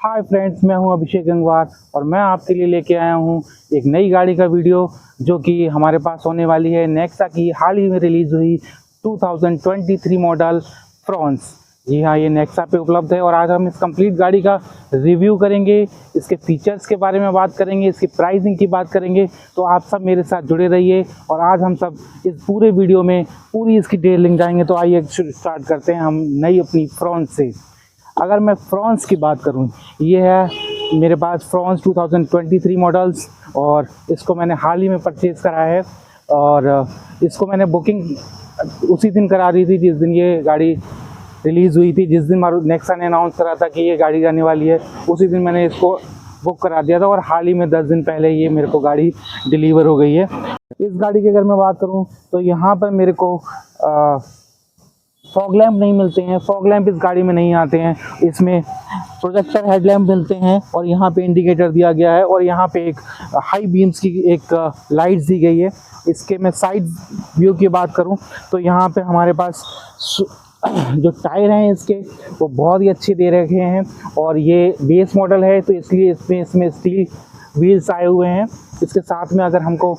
Hi friends, मैं हूं अभिषेक गंगवार और मैं आपके लिए लेके आया हूं एक नई गाड़ी का वीडियो जो कि हमारे पास होने वाली है। नेक्सा की हाल ही में रिलीज़ हुई 2023 मॉडल फ्रॉन्स। जी हाँ, ये नेक्सा पे उपलब्ध है और आज हम इस कंप्लीट गाड़ी का रिव्यू करेंगे, इसके फीचर्स के बारे में बात करेंगे, इसकी प्राइसिंग की बात करेंगे। तो आप सब मेरे साथ जुड़े रहिए और आज हम सब इस पूरे वीडियो में पूरी इसकी डिटेलिंग जाएंगे। तो आइए स्टार्ट करते हैं हम नई अपनी फ्रॉन्स से। अगर मैं फ्रॉन्स की बात करूं, ये है मेरे पास फ्रॉन्स 2023 मॉडल्स और इसको मैंने हाल ही में परचेज़ करा है। और इसको मैंने बुकिंग उसी दिन करा दी थी जिस दिन ये गाड़ी रिलीज़ हुई थी। जिस दिन नेक्सा ने अनाउंस करा था कि ये गाड़ी आने वाली है, उसी दिन मैंने इसको बुक करा दिया था और हाल ही में 10 दिन पहले ये मेरे को गाड़ी डिलीवर हो गई है। इस गाड़ी की अगर मैं बात करूँ तो यहाँ पर मेरे को फॉग लैंप नहीं मिलते हैं। फॉग लैंप इस गाड़ी में नहीं आते हैं। इसमें प्रोजेक्टर हेडलैम्प मिलते हैं और यहाँ पे इंडिकेटर दिया गया है और यहाँ पे एक हाई बीम्स की एक लाइट्स दी गई है। इसके मैं साइड व्यू की बात करूँ तो यहाँ पे हमारे पास जो टायर हैं इसके वो बहुत ही अच्छे दे रखे हैं और ये बेस मॉडल है तो इसलिए इसमें स्टील व्हील्स आए हुए हैं। इसके साथ में अगर हमको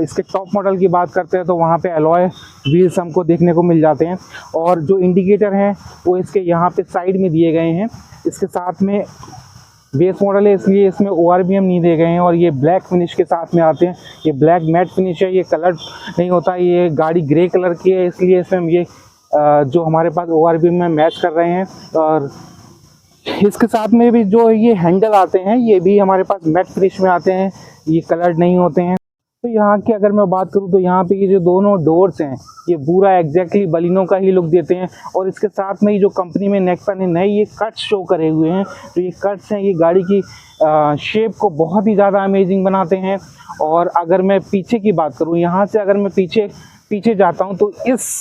इसके टॉप मॉडल की बात करते हैं तो वहाँ पे अलॉय व्हील्स हमको देखने को मिल जाते हैं और जो इंडिकेटर हैं वो इसके यहाँ पे साइड में दिए गए हैं। इसके साथ में बेस मॉडल है इसलिए इसमें ORBM नहीं दिए गए हैं और ये ब्लैक फिनिश के साथ में आते हैं। ये ब्लैक मैट फिनिश है, ये कलर नहीं होता। ये गाड़ी ग्रे कलर की है इसलिए इसमें ये जो हमारे पास ORBM में मैच कर रहे हैं। और इसके साथ में भी जो ये हैंडल आते हैं ये भी हमारे पास मैट फिनिश में आते हैं, ये कलर्ड नहीं होते हैं। तो यहाँ की अगर मैं बात करूँ तो यहाँ पे ये जो दोनों डोर्स हैं ये पूरा एग्जैक्टली बलिनो का ही लुक देते हैं। और इसके साथ में ही जो कंपनी में नेक्सा ने नए ये कट्स शो करे हुए हैं, तो ये कट्स हैं ये गाड़ी की शेप को बहुत ही ज़्यादा अमेजिंग बनाते हैं। और अगर मैं पीछे की बात करूँ, यहाँ से अगर मैं पीछे जाता हूँ तो इस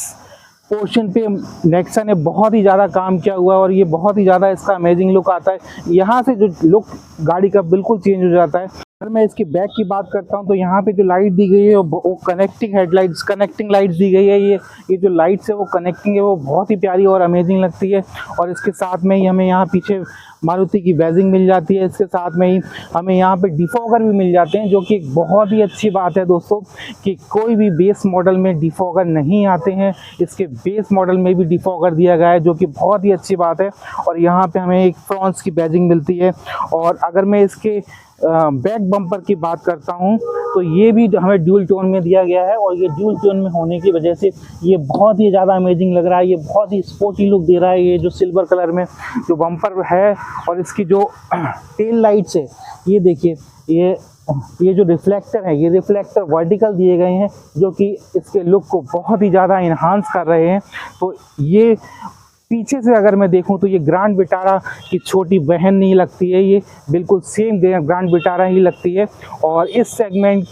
पोर्शन पे नेक्सा ने बहुत ही ज़्यादा काम किया हुआ है और ये बहुत ही ज़्यादा इसका अमेजिंग लुक आता है। यहाँ से जो लुक गाड़ी का बिल्कुल चेंज हो जाता है। अगर मैं इसकी बैक की बात करता हूँ तो यहाँ पे जो लाइट दी गई है वो कनेक्टिंग लाइट्स दी गई है। ये जो लाइट्स है वो कनेक्टिंग है, वो बहुत ही प्यारी और अमेजिंग लगती है। और इसके साथ में ही हमें यहाँ पीछे मारुति की बैजिंग मिल जाती है। इसके साथ में ही हमें यहाँ पे डिफॉगर भी मिल जाते हैं, जो कि एक बहुत ही अच्छी बात है दोस्तों कि कोई भी बेस मॉडल में डिफॉगर नहीं आते हैं। इसके बेस मॉडल में भी डिफॉगर दिया गया है, जो कि बहुत ही अच्छी बात है। और यहाँ पे हमें एक फ्रॉन्स की बैजिंग मिलती है। और अगर मैं इसके बैक बम्पर की बात करता हूँ तो ये भी हमें ड्यूल टोन में दिया गया है और ये ड्यूल टोन में होने की वजह से ये बहुत ही ज़्यादा अमेजिंग लग रहा है। ये बहुत ही स्पोर्टी लुक दे रहा है। ये जो सिल्वर कलर में जो बम्पर है और इसकी जो टेल लाइट्स है ये देखिए, ये जो रिफ्लेक्टर है ये रिफ्लेक्टर वर्टिकल दिए गए हैं, जो कि इसके लुक को बहुत ही ज़्यादा इन्हांस कर रहे हैं। तो ये पीछे से अगर मैं देखूं तो ये ग्रैंड विटारा की छोटी बहन नहीं लगती है, ये बिल्कुल सेम ग्रैंड विटारा ही लगती है। और इस सेगमेंट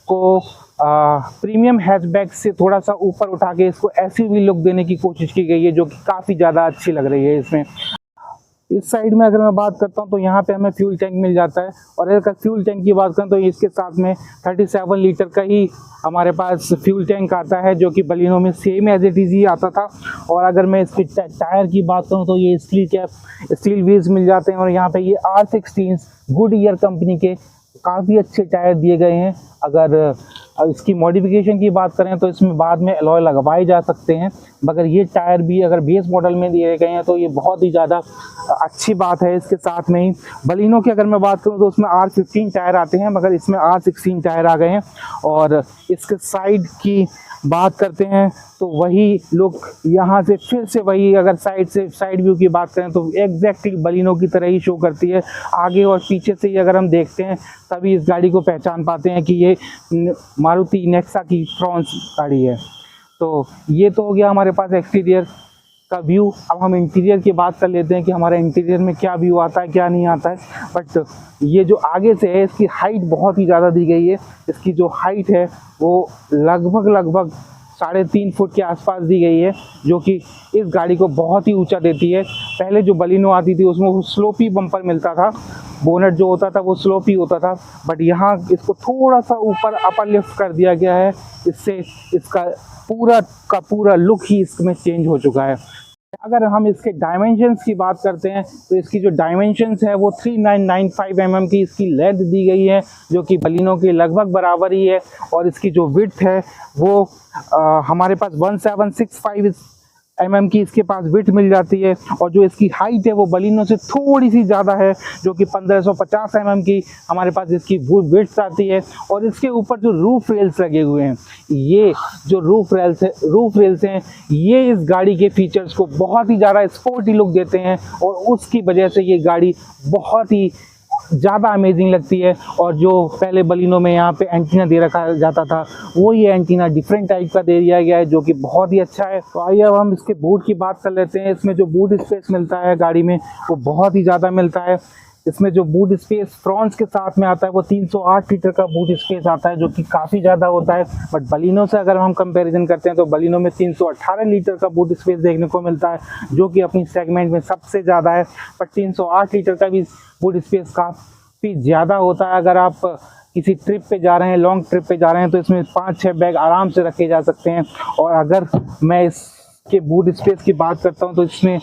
को प्रीमियम हैचबैक से थोड़ा सा ऊपर उठा के इसको एसयूवी लुक देने की कोशिश की गई है, जो कि काफ़ी ज़्यादा अच्छी लग रही है इसमें। इस साइड में अगर मैं बात करता हूं तो यहाँ पे हमें फ्यूल टैंक मिल जाता है। और अगर फ्यूल टैंक की बात करें तो इसके साथ में 37 लीटर का ही हमारे पास फ्यूल टैंक आता है, जो कि बलिनो में सेम एज इट इज़ ही आता था। और अगर मैं इसकी टायर की बात करूँ तो ये स्टील व्हील्स मिल जाते हैं और यहाँ पे ये R16 गुडईयर कंपनी के काफ़ी अच्छे टायर दिए गए हैं। अगर इसकी मॉडिफिकेशन की बात करें तो इसमें बाद में अलॉय लगवाए जा सकते हैं, मगर ये टायर भी अगर बेस मॉडल में दिए गए हैं तो ये बहुत ही ज़्यादा अच्छी बात है। इसके साथ में ही बलिनो की अगर मैं बात करूं तो उसमें R15 टायर आते हैं, मगर इसमें R16 टायर आ गए हैं। और इसके साइड की बात करते हैं तो वही लुक यहाँ से फिर से वही, अगर साइड व्यू की बात करें तो एग्जैक्टली बलिनो की तरह ही शो करती है। आगे और पीछे से ही अगर हम देखते हैं तभी इस गाड़ी को पहचान पाते हैं कि ये मारुति नेक्सा की फ्रॉन्स गाड़ी है। तो ये तो हो गया हमारे पास एक्सटीरियर का व्यू। अब हम इंटीरियर की बात कर लेते हैं कि हमारे इंटीरियर में क्या व्यू आता है क्या नहीं आता है। बट ये जो आगे से है इसकी हाइट बहुत ही ज़्यादा दी गई है। इसकी जो हाइट है वो लगभग 3.5 फुट के आसपास दी गई है, जो कि इस गाड़ी को बहुत ही ऊंचा देती है। पहले जो बलिनो आती थी उसमें वो स्लोपी बम्पर मिलता था, बोनट जो होता था वो स्लोपी होता था, बट यहाँ इसको थोड़ा सा ऊपर अपर लिफ्ट कर दिया गया है। इससे इसका पूरा का पूरा लुक ही इसमें चेंज हो चुका है। अगर हम इसके डायमेंशंस की बात करते हैं तो इसकी जो डायमेंशंस है वो 3995 mm की इसकी लेंथ दी गई है, जो कि बलिनो के लगभग बराबर ही है। और इसकी जो विड्थ है वो हमारे पास 1765 mm की इसके पास विड्थ मिल जाती है। और जो इसकी हाइट है वो बलिनो से थोड़ी सी ज़्यादा है, जो कि 1550 mm की हमारे पास इसकी विड्थ आती है। और इसके ऊपर जो रूफ रेल्स लगे हुए हैं, ये जो रूफ रेल्स हैं ये इस गाड़ी के फीचर्स को बहुत ही ज़्यादा स्पोर्टी लुक देते हैं, और उसकी वजह से ये गाड़ी बहुत ही ज़्यादा अमेजिंग लगती है। और जो पहले बलिनो में यहाँ पे एंटीना दे रखा जाता था, वो ये एंटीना डिफरेंट टाइप का दे दिया गया है, जो कि बहुत ही अच्छा है। तो आइए अब हम इसके बूट की बात कर लेते हैं। इसमें जो बूट स्पेस मिलता है गाड़ी में वो बहुत ही ज़्यादा मिलता है। इसमें जो बूट स्पेस फ्रॉन्स के साथ में आता है वो 308 लीटर का बूट स्पेस आता है, जो कि काफ़ी ज़्यादा होता है। बट बलिनो से अगर हम कंपैरिजन करते हैं तो बलिनो में 318 लीटर का बूट स्पेस देखने को मिलता है, जो कि अपनी सेगमेंट में सबसे ज़्यादा है। बट 308 लीटर का भी बूट स्पेस काफ़ी ज़्यादा होता है। अगर आप किसी ट्रिप पे जा रहे हैं, लॉन्ग ट्रिप पे जा रहे हैं, तो इसमें 5-6 बैग आराम से रखे जा सकते हैं। और अगर मैं इसके बूट स्पेस की बात करता हूँ तो इसमें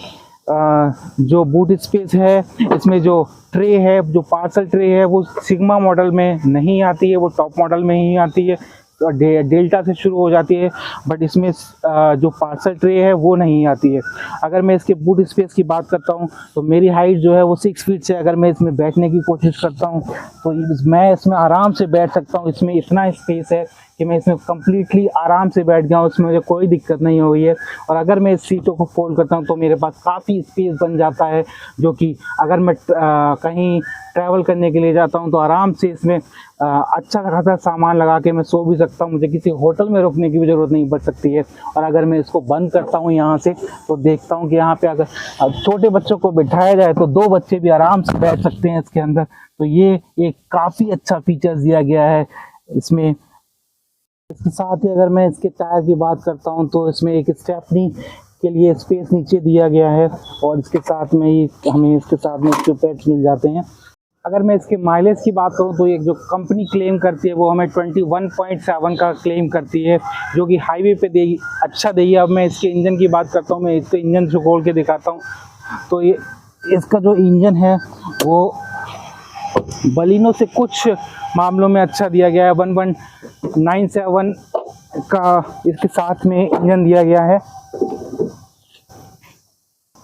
जो बूट स्पेस है, इसमें जो ट्रे है, जो पार्सल ट्रे है, वो सिग्मा मॉडल में नहीं आती है, वो टॉप मॉडल में ही आती है, डेल्टा से शुरू हो जाती है। बट इसमें जो पार्सल ट्रे है वो नहीं आती है। अगर मैं इसके बूट स्पेस की बात करता हूँ तो मेरी हाइट जो है वो 6 फीट से अगर मैं इसमें बैठने की कोशिश करता हूँ तो मैं इसमें आराम से बैठ सकता हूँ। इसमें इतना स्पेस है कि मैं इसमें कम्प्लीटली आराम से बैठ गया हूँ, उसमें मुझे कोई दिक्कत नहीं हुई है। और अगर मैं इस सीटों को फोल्ड करता हूँ तो मेरे पास काफ़ी स्पेस बन जाता है, जो कि अगर मैं कहीं ट्रैवल करने के लिए जाता हूँ तो आराम से इसमें अच्छा खासा सामान लगा के मैं सो भी सकता हूँ। मुझे किसी होटल में रुकने की भी ज़रूरत नहीं पड़ सकती है। और अगर मैं इसको बंद करता हूँ यहाँ से तो देखता हूँ कि यहाँ पे अगर छोटे बच्चों को बिठाया जाए तो 2 बच्चे भी आराम से बैठ सकते हैं इसके अंदर। तो ये एक काफ़ी अच्छा फीचर्स दिया गया है इसमें। इसके साथ ही अगर मैं इसके टायर की बात करता हूँ तो इसमें एक स्टेपनी के लिए स्पेस नीचे दिया गया है, और इसके साथ में ही हमें इसके साथ में इसके पैड्स मिल जाते हैं। अगर मैं इसके माइलेज की बात करूं तो एक जो कंपनी क्लेम करती है वो हमें 21.7 का क्लेम करती है, जो कि हाईवे पे देगी, अच्छा देगी। अब मैं इसके इंजन की बात करता हूं, मैं इसके इंजन से खोल के दिखाता हूं। तो ये इसका जो इंजन है वो बलिनो से कुछ मामलों में अच्छा दिया गया है। 1197 का इसके साथ में इंजन दिया गया है।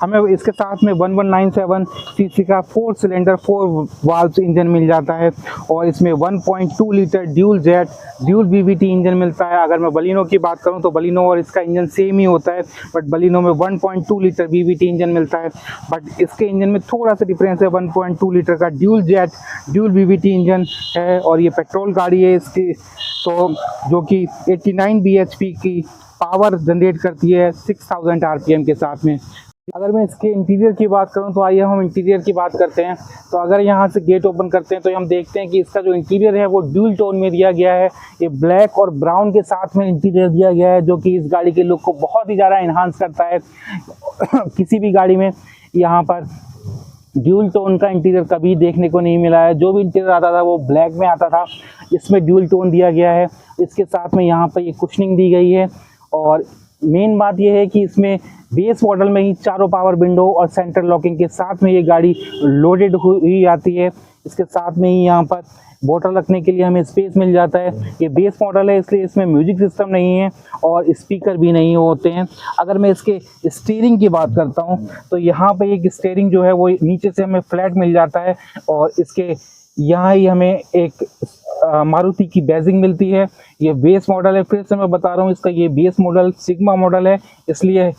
हमें इसके साथ में 1197 सीसी का 4 सिलेंडर 4 वाल्व इंजन मिल जाता है, और इसमें 1.2 लीटर ड्यूल बीवीटी इंजन मिलता है। अगर मैं बलिनो की बात करूं तो बलिनो और इसका इंजन सेम ही होता है, बट बलिनो में 1.2 लीटर बीवीटी इंजन मिलता है, बट इसके इंजन में थोड़ा सा डिफरेंस है। 1.2 लीटर का ड्यूल बीवीटी इंजन है, और ये पेट्रोल गाड़ी है इसकी, तो जो कि 89 bhp की पावर जनरेट करती है 6000 RPM के साथ में। अगर मैं इसके इंटीरियर की बात करूं तो आइए हम इंटीरियर की बात करते हैं। तो अगर यहां से गेट ओपन करते हैं तो हम देखते हैं कि इसका जो इंटीरियर है वो ड्यूल टोन में दिया गया है। ये ब्लैक और ब्राउन के साथ में इंटीरियर दिया गया है, जो कि इस गाड़ी के लुक को बहुत ही ज़्यादा इन्हांस करता है। किसी भी गाड़ी में यहाँ पर ड्यूल टोन का इंटीरियर कभी देखने को नहीं मिला है। जो भी इंटीरियर आता था वो ब्लैक में आता था, इसमें ड्यूल टोन दिया गया है। इसके साथ में यहाँ पर ये कुशनिंग दी गई है, और मेन बात यह है कि इसमें बेस मॉडल में ही चारों पावर विंडो और सेंटर लॉकिंग के साथ में ये गाड़ी लोडेड हुई आती है। इसके साथ में ही यहाँ पर बोतल रखने के लिए हमें स्पेस मिल जाता है। ये बेस मॉडल है इसलिए इसमें म्यूजिक सिस्टम नहीं है और स्पीकर भी नहीं होते हैं। अगर मैं इसके स्टीयरिंग की बात करता हूँ तो यहाँ पे एक स्टीयरिंग जो है वो नीचे से हमें फ्लैट मिल जाता है, और इसके यहाँ ही हमें एक मारुति की बैजिंग मिलती है। ये बेस मॉडल है, फिर से मैं बता रहा हूँ इसका ये बेस मॉडल सिग्मा मॉडल है, इसलिए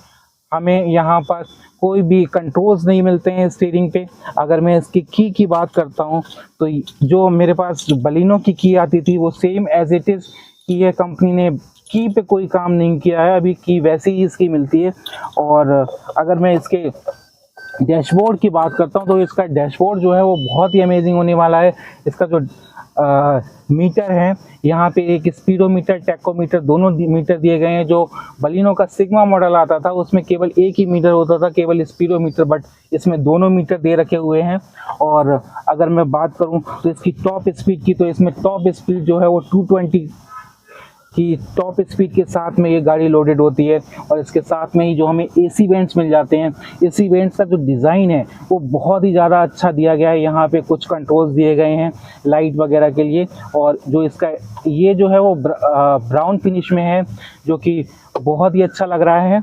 हमें यहाँ पर कोई भी कंट्रोल्स नहीं मिलते हैं स्टीयरिंग पे। अगर मैं इसकी की बात करता हूँ तो जो मेरे पास बलिनो की आती थी वो सेम एज इट इज़ की है। कंपनी ने की पे कोई काम नहीं किया है, अभी की वैसी ही इसकी मिलती है। और अगर मैं इसके डैशबोर्ड की बात करता हूँ तो इसका डैशबोर्ड जो है वो बहुत ही अमेजिंग होने वाला है। इसका जो मीटर है, यहाँ पे एक स्पीडोमीटर टेकोमीटर दोनों मीटर दिए गए हैं। जो बलिनो का सिग्मा मॉडल आता था उसमें केवल एक ही मीटर होता था, केवल स्पीडोमीटर, बट इसमें दोनों मीटर दे रखे हुए हैं। और अगर मैं बात करूँ तो इसकी टॉप स्पीड की, तो इसमें टॉप स्पीड जो है वो 220 कि टॉप स्पीड के साथ में ये गाड़ी लोडेड होती है। और इसके साथ में ही जो हमें एसी वेंट्स मिल जाते हैं, एसी वेंट्स का जो डिज़ाइन है वो बहुत ही ज़्यादा अच्छा दिया गया है। यहाँ पे कुछ कंट्रोल्स दिए गए हैं लाइट वगैरह के लिए, और जो इसका ये जो है वो ब्राउन फिनिश में है, जो कि बहुत ही अच्छा लग रहा है।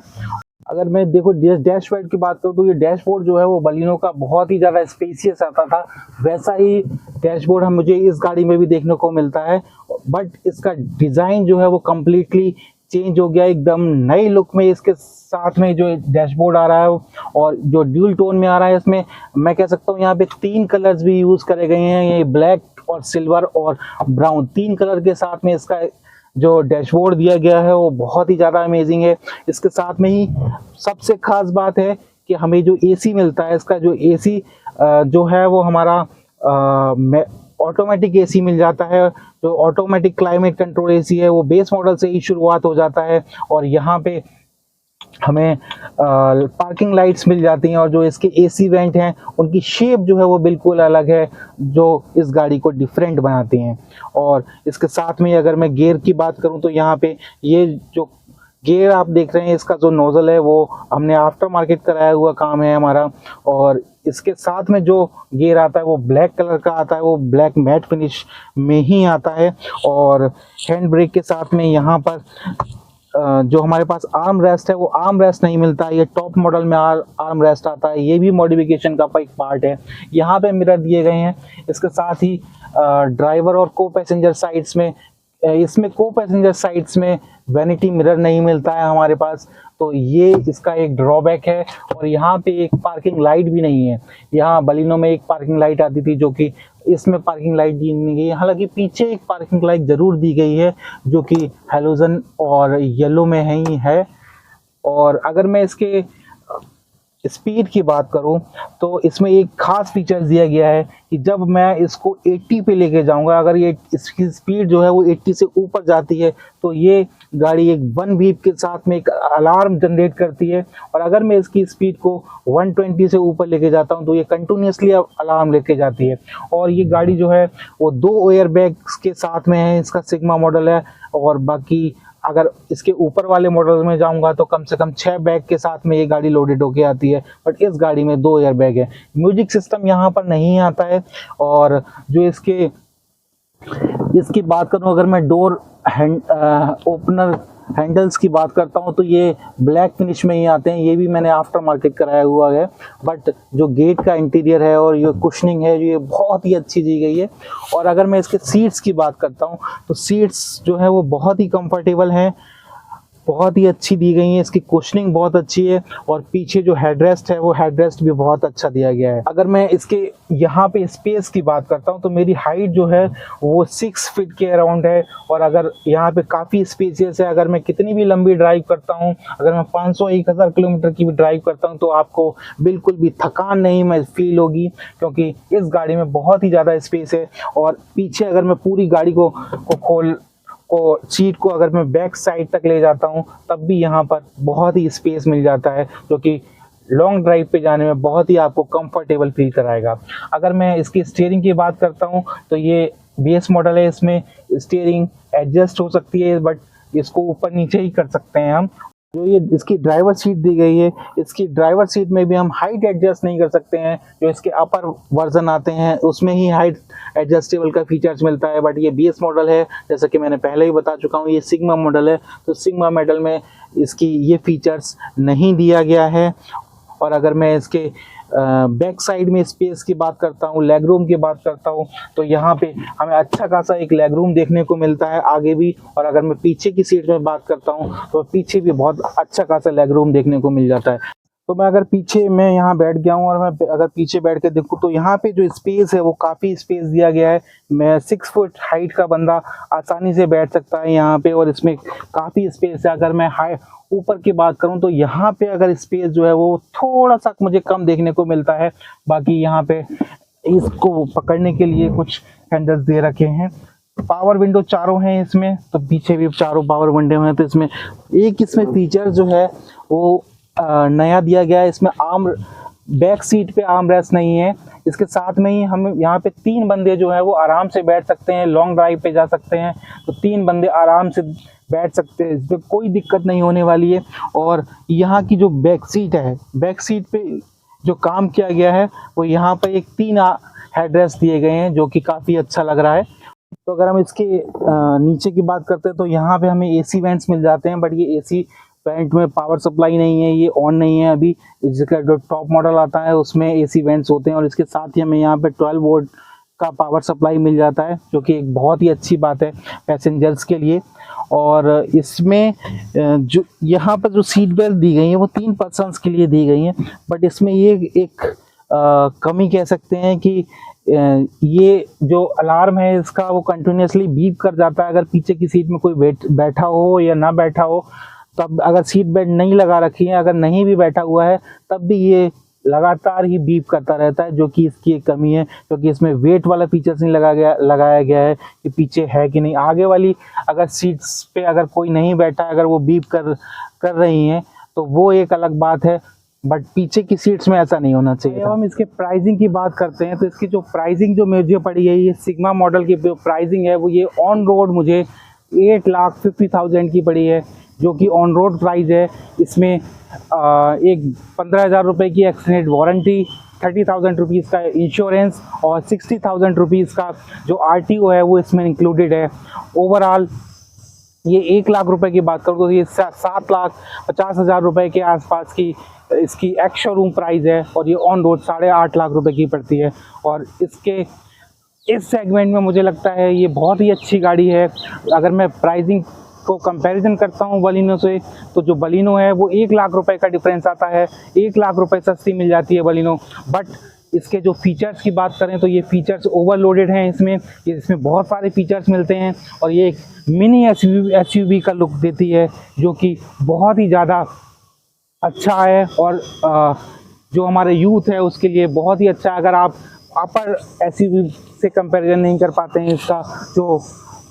अगर मैं देखो डैशबोर्ड की बात करूँ तो ये डैशबोर्ड जो है वो बलिनो का बहुत ही ज़्यादा स्पेसियस आता था, वैसा ही डैशबोर्ड हम मुझे इस गाड़ी में भी देखने को मिलता है। बट इसका डिज़ाइन जो है वो कम्प्लीटली चेंज हो गया, एकदम नई लुक में इसके साथ में जो डैशबोर्ड आ रहा है, और जो ड्यूल टोन में आ रहा है। इसमें मैं कह सकता हूँ यहाँ पे 3 कलर्स भी यूज़ करे गए हैं, ये ब्लैक और सिल्वर और ब्राउन, 3 कलर के साथ में इसका जो डैशबोर्ड दिया गया है वो बहुत ही ज़्यादा अमेजिंग है। इसके साथ में ही सबसे खास बात है कि हमें जो एसी मिलता है, इसका जो एसी जो है वो हमारा ऑटोमेटिक एसी मिल जाता है। जो ऑटोमेटिक क्लाइमेट कंट्रोल एसी है वो बेस मॉडल से ही शुरुआत हो जाता है, और यहाँ पे हमें पार्किंग लाइट्स मिल जाती हैं। और जो इसके एसी वेंट हैं उनकी शेप जो है वो बिल्कुल अलग है, जो इस गाड़ी को डिफरेंट बनाती हैं। और इसके साथ में अगर मैं गियर की बात करूं तो यहाँ पे ये जो गियर आप देख रहे हैं, इसका जो नोजल है वो हमने आफ्टर मार्केट कराया हुआ काम है हमारा। और इसके साथ में जो गियर आता है वो ब्लैक कलर का आता है, वो ब्लैक मैट फिनिश में ही आता है। और हैंड ब्रेक के साथ में यहाँ पर जो हमारे पास आर्म रेस्ट है वो आर्म रेस्ट नहीं मिलता, ये टॉप मॉडल में आर्म रेस्ट आता है, ये भी मॉडिफिकेशन का एक पार्ट है। यहाँ पे मिरर दिए गए हैं। इसके साथ ही ड्राइवर और को पैसेंजर साइड्स में, इसमें को पैसेंजर साइड्स में वैनिटी मिरर नहीं मिलता है हमारे पास, तो ये इसका एक ड्रॉबैक है। और यहाँ पे एक पार्किंग लाइट भी नहीं है। यहाँ बलिनो में एक पार्किंग लाइट आती थी, जो कि इसमें पार्किंग लाइट दी नहीं गई। हालांकि पीछे एक पार्किंग लाइट जरूर दी गई है, जो कि हैलोजन और येलो में ही है। और अगर मैं इसके स्पीड की बात करूं तो इसमें एक खास फीचर दिया गया है कि जब मैं इसको 80 पे लेके जाऊंगा, अगर ये इसकी स्पीड जो है वो 80 से ऊपर जाती है तो ये गाड़ी एक 1 बीप के साथ में एक अलार्म जनरेट करती है। और अगर मैं इसकी स्पीड को 120 से ऊपर लेके जाता हूं तो ये कंटिन्यूसली अलार्म लेके जाती है। और ये गाड़ी जो है वो 2 एयर बैग्स के साथ में है, इसका सिग्मा मॉडल है। और बाकी अगर इसके ऊपर वाले मॉडल में जाऊंगा तो कम से कम 6 बैग के साथ में ये गाड़ी लोडेड होके आती है, बट इस गाड़ी में 2 एयर बैग है। म्यूजिक सिस्टम यहाँ पर नहीं आता है। और जो इसकी बात करूं, अगर मैं डोर ओपनर हैंडल्स की बात करता हूं तो ये ब्लैक फिनिश में ही आते हैं, ये भी मैंने आफ्टर मार्केट कराया हुआ है। बट जो गेट का इंटीरियर है और ये कुशनिंग है ये बहुत ही अच्छी दी गई है। और अगर मैं इसके सीट्स की बात करता हूं तो सीट्स जो है वो बहुत ही कंफर्टेबल हैं, बहुत ही अच्छी दी गई है, इसकी कुशनिंग बहुत अच्छी है। और पीछे जो हेडरेस्ट है वो हेडरेस्ट भी बहुत अच्छा दिया गया है। अगर मैं इसके यहाँ पे स्पेस की बात करता हूँ तो मेरी हाइट जो है वो 6 फीट के अराउंड है। और अगर यहाँ पे काफ़ी स्पेसियस है, अगर मैं कितनी भी लंबी ड्राइव करता हूँ, अगर मैं 500-1000 किलोमीटर की भी ड्राइव करता हूँ तो आपको बिल्कुल भी थकान नहीं फील होगी, क्योंकि इस गाड़ी में बहुत ही ज़्यादा स्पेस है। और पीछे अगर मैं पूरी गाड़ी को सीट को अगर मैं बैक साइड तक ले जाता हूं तब भी यहां पर बहुत ही स्पेस मिल जाता है, जो कि लॉन्ग ड्राइव पे जाने में बहुत ही आपको कंफर्टेबल फील कराएगा। अगर मैं इसकी स्टीयरिंग की बात करता हूं तो ये बेस मॉडल है, इसमें स्टीयरिंग एडजस्ट हो सकती है, बट इसको ऊपर नीचे ही कर सकते हैं हम। जो ये इसकी ड्राइवर सीट दी गई है, इसकी ड्राइवर सीट में भी हम हाइट एडजस्ट नहीं कर सकते हैं। जो इसके अपर वर्जन आते हैं उसमें ही हाइट एडजस्टेबल का फीचर्स मिलता है, बट ये बेस मॉडल है, जैसा कि मैंने पहले ही बता चुका हूँ, ये सिग्मा मॉडल है, तो सिग्मा मॉडल में इसकी ये फीचर्स नहीं दिया गया है। और अगर मैं इसके बैक साइड में स्पेस की बात करता हूँ, लेग रूम की बात करता हूँ, तो यहाँ पे हमें अच्छा खासा एक लेग रूम देखने को मिलता है आगे भी। और अगर मैं पीछे की सीट में बात करता हूँ तो पीछे भी बहुत अच्छा खासा लेग रूम देखने को मिल जाता है। तो मैं अगर पीछे मैं यहाँ बैठ गया हूँ और मैं अगर पीछे बैठ के देखूँ तो यहाँ पे जो स्पेस है वो काफ़ी स्पेस दिया गया है। मैं 6 फुट हाइट का बंदा आसानी से बैठ सकता है यहाँ पे, और इसमें काफ़ी स्पेस है। अगर मैं ऊपर की बात करूं तो यहाँ पे अगर स्पेस जो है वो थोड़ा सा मुझे कम देखने को मिलता है। बाकी यहाँ पे इसको पकड़ने के लिए कुछ हैंडल्स दे रखे हैं। पावर विंडो चारों हैं इसमें, तो पीछे भी चारों पावर विंडो हैं। तो इसमें फीचर जो है वो नया दिया गया है। इसमें बैक सीट पे आर्म रेस्ट नहीं है। इसके साथ में ही हम यहाँ पे 3 बंदे जो है वो आराम से बैठ सकते हैं, लॉन्ग ड्राइव पे जा सकते हैं तो 3 बंदे आराम से बैठ सकते हैं, इस पर कोई दिक्कत नहीं होने वाली है। और यहाँ की जो बैक सीट है, बैक सीट पे जो काम किया गया है वो यहाँ पर एक 3 हेडरेस्ट दिए गए हैं जो कि काफ़ी अच्छा लग रहा है। तो अगर हम इसके नीचे की बात करते हैं तो यहाँ पे हमें एसी वेंट्स मिल जाते हैं, बट ये एसी वेंट में पावर सप्लाई नहीं है, ये ऑन नहीं है अभी। इसका जो टॉप मॉडल आता है उसमें एसी वेंट्स होते हैं और इसके साथ ही हमें यहाँ पे 12 वोल्ट का पावर सप्लाई मिल जाता है, जो कि एक बहुत ही अच्छी बात है पैसेंजर्स के लिए। और इसमें जो यहाँ पर जो सीट बेल्ट दी गई है वो 3 पर्सन्स के लिए दी गई हैं, बट इसमें ये एक कमी कह सकते हैं कि ये जो अलार्म है इसका वो कंटिन्यूसली बीप कर जाता है अगर पीछे की सीट में कोई बैठा हो या ना बैठा हो। तब अगर सीट बेल्ट नहीं लगा रखी है, अगर नहीं भी बैठा हुआ है, तब भी ये लगातार ही बीप करता रहता है, जो कि इसकी एक कमी है, क्योंकि इसमें वेट वाला फीचर्स नहीं लगाया गया है कि पीछे है कि नहीं। आगे वाली अगर सीट्स पे अगर कोई नहीं बैठा, अगर वो बीप कर रही हैं तो वो एक अलग बात है, बट पीछे की सीट्स में ऐसा नहीं होना चाहिए। हम इसके प्राइसिंग की बात करते हैं तो इसकी जो प्राइसिंग जो मुझे पड़ी है, ये सिग्मा मॉडल की जो प्राइसिंग है वो ये ऑन रोड मुझे 8,50,000 की पड़ी है, जो कि ऑन रोड प्राइस है। इसमें एक 15,000 रुपये की एक्सटेंडेड वारंटी, 30,000 रुपीज़ का इंश्योरेंस और 60,000 रुपीज़ का जो RTO है वो इसमें इंक्लूडेड है। ओवरऑल ये 1 लाख रुपए की बात करूँ तो ये 7,50,000 रुपये के आसपास की इसकी एक्स शोरूम प्राइस है और ये ऑन रोड 8.5 लाख रुपए की पड़ती है। और इसके इस सेगमेंट में मुझे लगता है ये बहुत ही अच्छी गाड़ी है। अगर मैं प्राइसिंग को कंपैरिजन करता हूँ बलिनो से, तो जो बलिनो है वो 1 लाख रुपए का डिफरेंस आता है, 1 लाख रुपए सस्ती मिल जाती है बलिनो। बट इसके जो फीचर्स की बात करें तो ये फीचर्स ओवरलोडेड हैं इसमें बहुत सारे फीचर्स मिलते हैं और ये एक मिनी SUV का लुक देती है, जो कि बहुत ही ज़्यादा अच्छा है और जो हमारे यूथ है उसके लिए बहुत ही अच्छा है। अगर आप अपर SUV से कंपैरिजन नहीं कर पाते हैं, इसका जो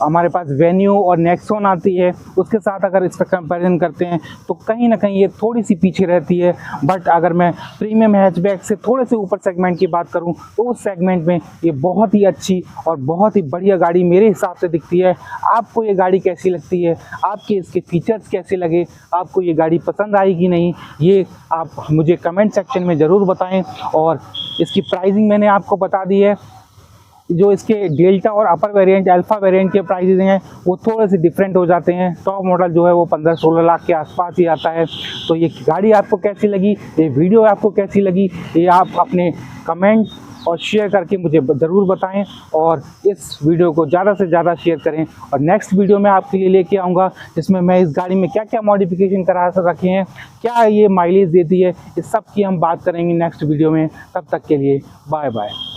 हमारे पास वेन्यू और नेक्सॉन आती है उसके साथ अगर इसका कंपैरिजन करते हैं तो कहीं ना कहीं ये थोड़ी सी पीछे रहती है। बट अगर मैं प्रीमियम हैचबैक से थोड़े से ऊपर सेगमेंट की बात करूं तो उस सेगमेंट में ये बहुत ही अच्छी और बहुत ही बढ़िया गाड़ी मेरे हिसाब से दिखती है। आपको ये गाड़ी कैसी लगती है, आपके इसके फीचर्स कैसे लगे, आपको ये गाड़ी पसंद आई कि नहीं, ये आप मुझे कमेंट सेक्शन में ज़रूर बताएँ। और इसकी प्राइसिंग मैंने आपको बता दी है। जो इसके डेल्टा और अपर वेरिएंट, अल्फ़ा वेरिएंट के प्राइसेस हैं वो थोड़े से डिफरेंट हो जाते हैं। टॉप मॉडल जो है वो 15-16 लाख के आसपास ही आता है। तो ये गाड़ी आपको कैसी लगी, ये वीडियो आपको कैसी लगी, ये आप अपने कमेंट और शेयर करके मुझे ज़रूर बताएं और इस वीडियो को ज़्यादा से ज़्यादा शेयर करें। और नेक्स्ट वीडियो में आपके लिए लेके आऊँगा जिसमें मैं इस गाड़ी में क्या क्या मॉडिफिकेशन करा रखे हैं, क्या ये माइलेज देती है, इस सब की हम बात करेंगे नेक्स्ट वीडियो में। तब तक के लिए बाय बाय।